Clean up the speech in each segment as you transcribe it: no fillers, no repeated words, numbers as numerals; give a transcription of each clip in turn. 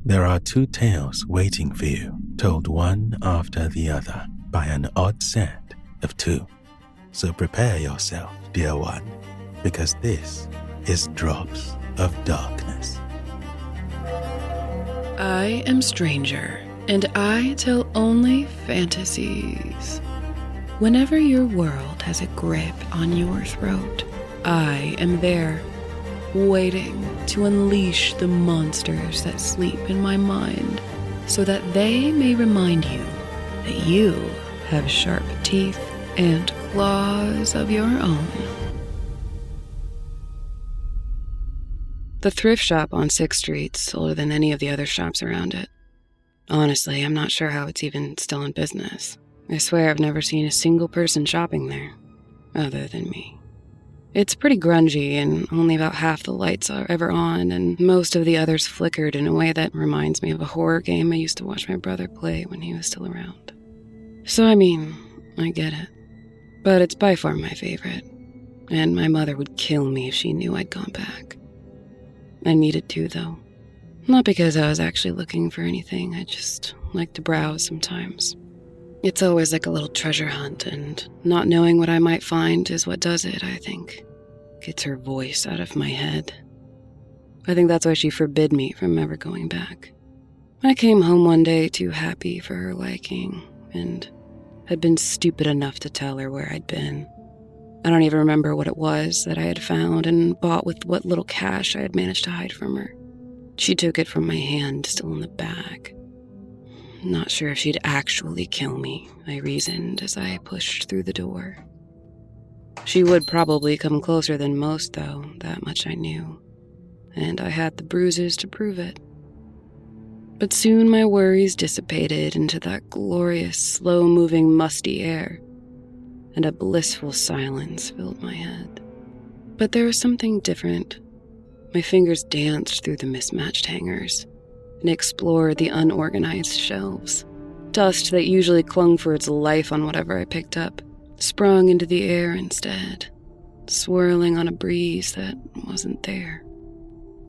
There are two tales waiting for you, told one after the other by an odd set of two. So prepare yourself, dear one, because this is Drops of Darkness. I am Stranger, and I tell only fantasies. Whenever your world has a grip on your throat, I am there, waiting to unleash the monsters that sleep in my mind, so that they may remind you that you have sharp teeth and claws of your own. The thrift shop on 6th Street's older than any of the other shops around it. Honestly, I'm not sure how it's even still in business. I swear I've never seen a single person shopping there, other than me. It's pretty grungy, and only about half the lights are ever on, and most of the others flickered in a way that reminds me of a horror game I used to watch my brother play when he was still around. So I mean, I get it. But it's by far my favorite, and my mother would kill me if she knew I'd gone back. I needed to, though. Not because I was actually looking for anything, I just like to browse sometimes. It's always like a little treasure hunt, and not knowing what I might find is what does it, I think. Gets her voice out of my head. I think that's why she forbid me from ever going back. I came home one day too happy for her liking, and had been stupid enough to tell her where I'd been. I don't even remember what it was that I had found and bought with what little cash I had managed to hide from her. She took it from my hand, still in the bag. Not sure if she'd actually kill me, I reasoned as I pushed through the door. She would probably come closer than most, though, that much I knew, and I had the bruises to prove it. But soon my worries dissipated into that glorious, slow-moving, musty air, and a blissful silence filled my head. But there was something different. My fingers danced through the mismatched hangers and explored the unorganized shelves. Dust that usually clung for its life on whatever I picked up sprung into the air instead, swirling on a breeze that wasn't there.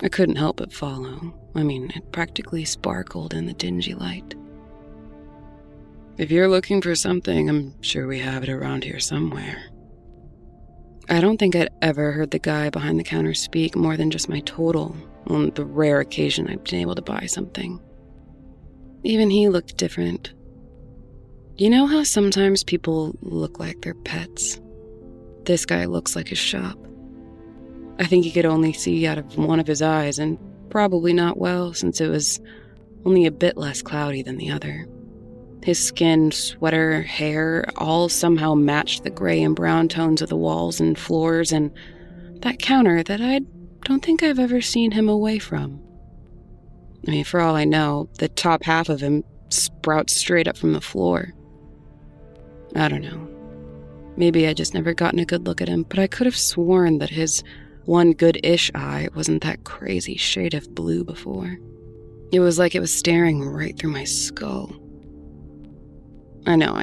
I couldn't help but follow. I mean, it practically sparkled in the dingy light. If you're looking for something, I'm sure we have it around here somewhere. I don't think I'd ever heard the guy behind the counter speak more than just my total on the rare occasion I've been able to buy something. Even he looked different. You know how sometimes people look like their pets? This guy looks like his shop. I think he could only see out of one of his eyes, and probably not well since it was only a bit less cloudy than the other. His skin, sweater, hair, all somehow matched the gray and brown tones of the walls and floors and that counter that I don't think I've ever seen him away from. I mean, for all I know, the top half of him sprouts straight up from the floor. I don't know. Maybe I just never gotten a good look at him, but I could have sworn that his one good-ish eye wasn't that crazy shade of blue before. It was like it was staring right through my skull. I know.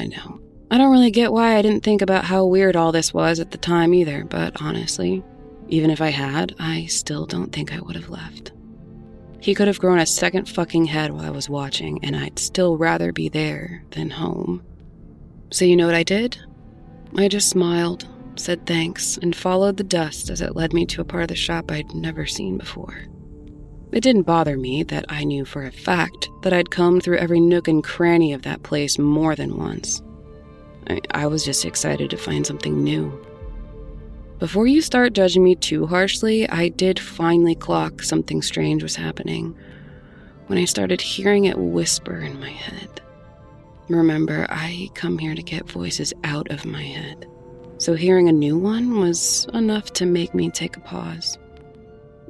I don't really get why I didn't think about how weird all this was at the time either, but honestly, even if I had, I still don't think I would have left. He could have grown a second fucking head while I was watching, and I'd still rather be there than home. So you know what I did? I just smiled, said thanks, and followed the dust as it led me to a part of the shop I'd never seen before. It didn't bother me that I knew for a fact that I'd combed through every nook and cranny of that place more than once. I was just excited to find something new. Before you start judging me too harshly, I did finally clock something strange was happening when I started hearing it whisper in my head. Remember, I come here to get voices out of my head, so hearing a new one was enough to make me take a pause.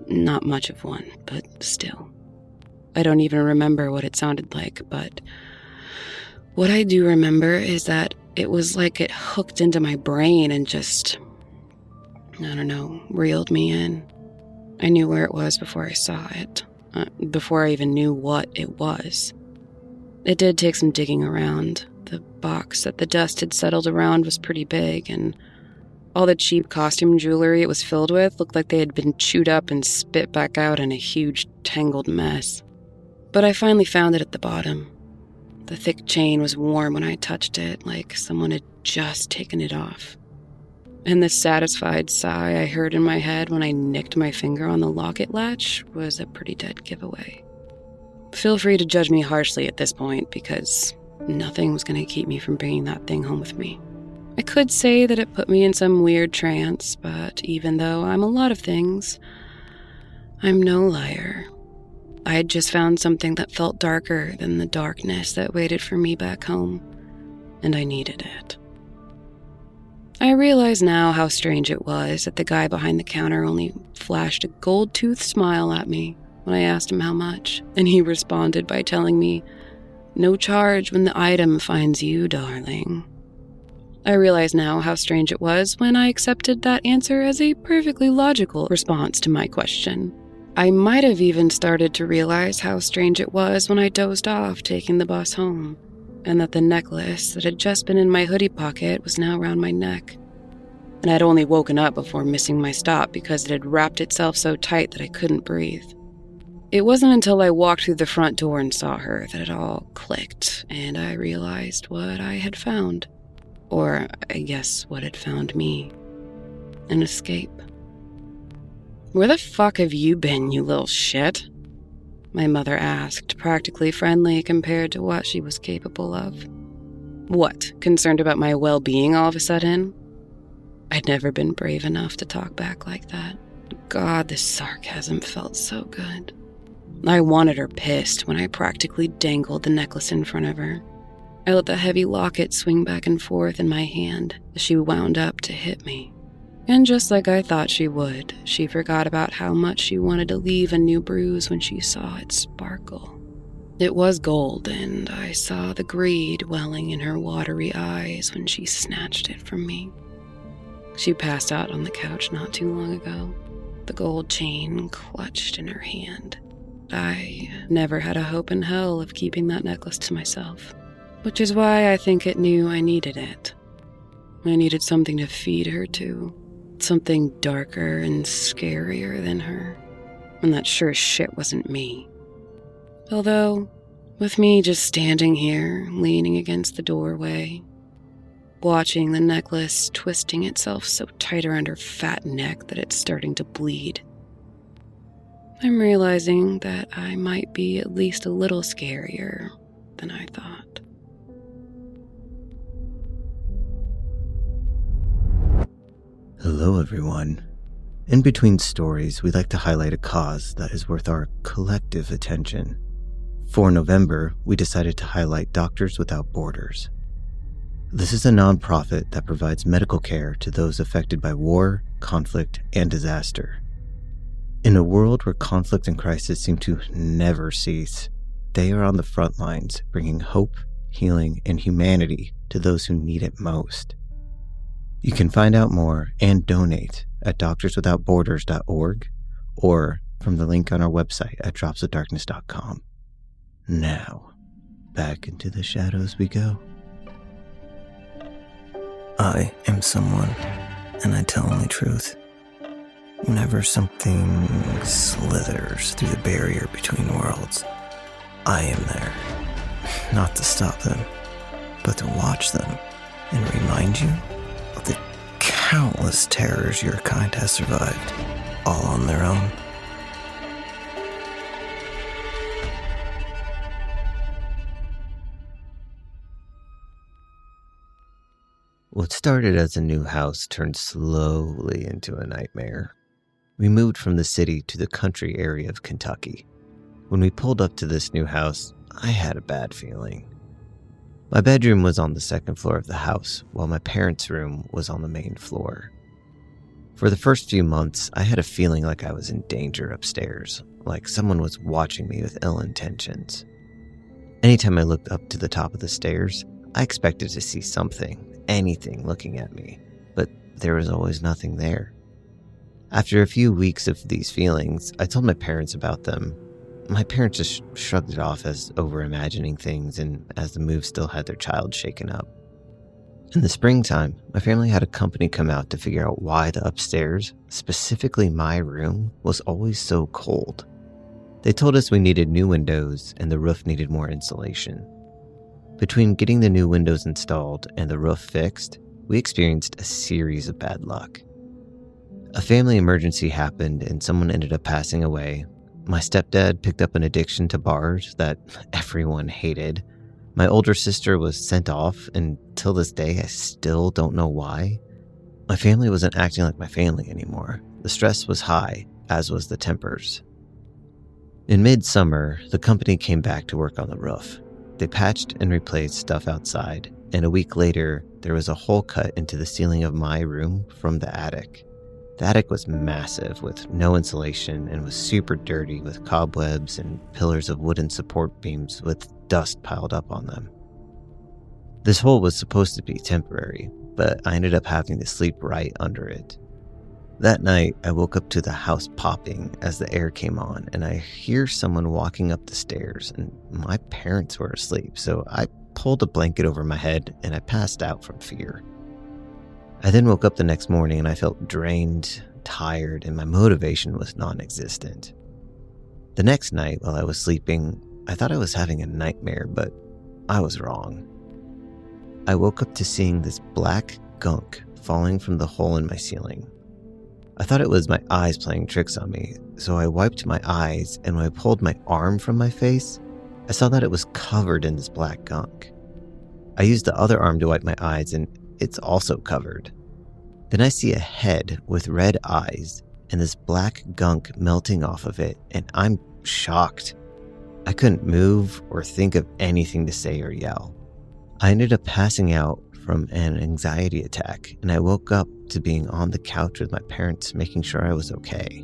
Not much of one, but still. I don't even remember what it sounded like, but what I do remember is that it was like it hooked into my brain and just, reeled me in. I knew where it was before I saw it, before I even knew what it was. It did take some digging around. The box that the dust had settled around was pretty big, and all the cheap costume jewelry it was filled with looked like they had been chewed up and spit back out in a huge, tangled mess. But I finally found it at the bottom. The thick chain was warm when I touched it, like someone had just taken it off. And the satisfied sigh I heard in my head when I nicked my finger on the locket latch was a pretty dead giveaway. Feel free to judge me harshly at this point, because nothing was going to keep me from bringing that thing home with me. I could say that it put me in some weird trance, but even though I'm a lot of things, I'm no liar. I had just found something that felt darker than the darkness that waited for me back home, and I needed it. I realize now how strange it was that the guy behind the counter only flashed a gold-toothed smile at me when I asked him how much, and he responded by telling me, "No charge when the item finds you, darling." I realize now how strange it was when I accepted that answer as a perfectly logical response to my question. I might have even started to realize how strange it was when I dozed off taking the bus home, and that the necklace that had just been in my hoodie pocket was now around my neck. And I'd only woken up before missing my stop because it had wrapped itself so tight that I couldn't breathe. It wasn't until I walked through the front door and saw her that it all clicked, and I realized what I had found. Or, I guess, what had found me. An escape. "Where the fuck have you been, you little shit?" my mother asked, practically friendly compared to what she was capable of. What, concerned about my well-being all of a sudden? I'd never been brave enough to talk back like that. God, this sarcasm felt so good. I wanted her pissed when I practically dangled the necklace in front of her. I let the heavy locket swing back and forth in my hand as she wound up to hit me. And just like I thought she would, she forgot about how much she wanted to leave a new bruise when she saw it sparkle. It was gold, and I saw the greed welling in her watery eyes when she snatched it from me. She passed out on the couch not too long ago, the gold chain clutched in her hand. I never had a hope in hell of keeping that necklace to myself, which is why I think it knew I needed it. I needed something to feed her to. Something darker and scarier than her, and that sure as shit wasn't me. Although, with me just standing here, leaning against the doorway, watching the necklace twisting itself so tight around her fat neck that it's starting to bleed, I'm realizing that I might be at least a little scarier than I thought. Hello everyone. In between stories, we like to highlight a cause that is worth our collective attention. For November, we decided to highlight Doctors Without Borders. This is a nonprofit that provides medical care to those affected by war, conflict, and disaster. In a world where conflict and crisis seem to never cease, they are on the front lines, bringing hope, healing, and humanity to those who need it most. You can find out more and donate at doctorswithoutborders.org or from the link on our website at dropsofdarkness.com. Now, back into the shadows we go. I am someone, and I tell only truth. Whenever something slithers through the barrier between worlds, I am there. Not to stop them, but to watch them and remind you of the countless terrors your kind has survived, all on their own. What started as a new house turned slowly into a nightmare. We moved from the city to the country area of Kentucky. When we pulled up to this new house, I had a bad feeling. My bedroom was on the second floor of the house, while my parents' room was on the main floor. For the first few months, I had a feeling like I was in danger upstairs, like someone was watching me with ill intentions. Anytime I looked up to the top of the stairs, I expected to see something, anything looking at me, but there was always nothing there. After a few weeks of these feelings, I told my parents about them. My parents just shrugged it off as over-imagining things, and as the move still had their child shaken up. In the springtime, my family had a company come out to figure out why the upstairs, specifically my room, was always so cold. They told us we needed new windows and the roof needed more insulation. Between getting the new windows installed and the roof fixed, we experienced a series of bad luck. A family emergency happened and someone ended up passing away. My stepdad picked up an addiction to bars that everyone hated. My older sister was sent off, and till this day, I still don't know why. My family wasn't acting like my family anymore. The stress was high, as was the tempers. In mid-summer, the company came back to work on the roof. They patched and replaced stuff outside, and a week later, there was a hole cut into the ceiling of my room from the attic. The attic was massive with no insulation and was super dirty with cobwebs and pillars of wooden support beams with dust piled up on them. This hole was supposed to be temporary, but I ended up having to sleep right under it. That night, I woke up to the house popping as the air came on, and I hear someone walking up the stairs, and my parents were asleep, so I pulled a blanket over my head and I passed out from fear. I then woke up the next morning and I felt drained, tired, and my motivation was non-existent. The next night, while I was sleeping, I thought I was having a nightmare, but I was wrong. I woke up to seeing this black gunk falling from the hole in my ceiling. I thought it was my eyes playing tricks on me, so I wiped my eyes, and when I pulled my arm from my face, I saw that it was covered in this black gunk. I used the other arm to wipe my eyes, and it's also covered. Then I see a head with red eyes and this black gunk melting off of it, and I'm shocked. I couldn't move or think of anything to say or yell. I ended up passing out from an anxiety attack, and I woke up to being on the couch with my parents making sure I was okay.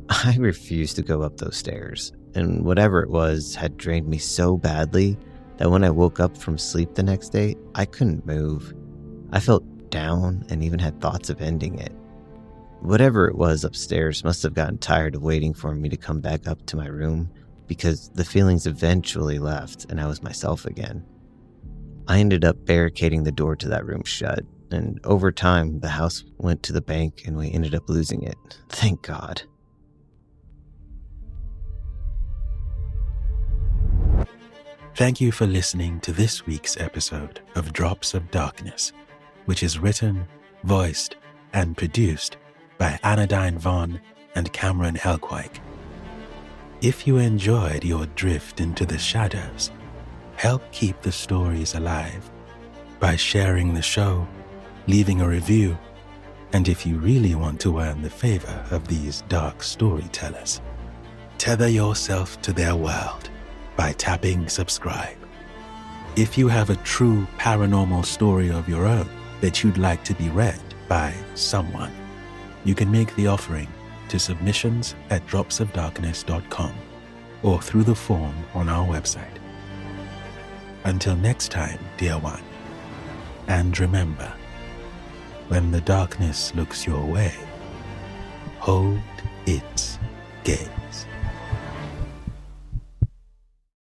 I refused to go up those stairs, and whatever it was had drained me so badly that when I woke up from sleep the next day, I couldn't move. I felt down and even had thoughts of ending it. Whatever it was upstairs must have gotten tired of waiting for me to come back up to my room, because the feelings eventually left and I was myself again. I ended up barricading the door to that room shut, and over time the house went to the bank and we ended up losing it. Thank God. Thank you for listening to this week's episode of Drops of Darkness, which is written, voiced, and produced by Anodyne Vaughn and Cameron Helkuik. If you enjoyed your drift into the shadows, help keep the stories alive by sharing the show, leaving a review, and if you really want to earn the favor of these dark storytellers, tether yourself to their world by tapping subscribe. If you have a true paranormal story of your own that you'd like to be read by someone, you can make the offering to submissions@dropsofdarkness.com or through the form on our website. Until next time, dear one, and remember, when the darkness looks your way, hold its gate.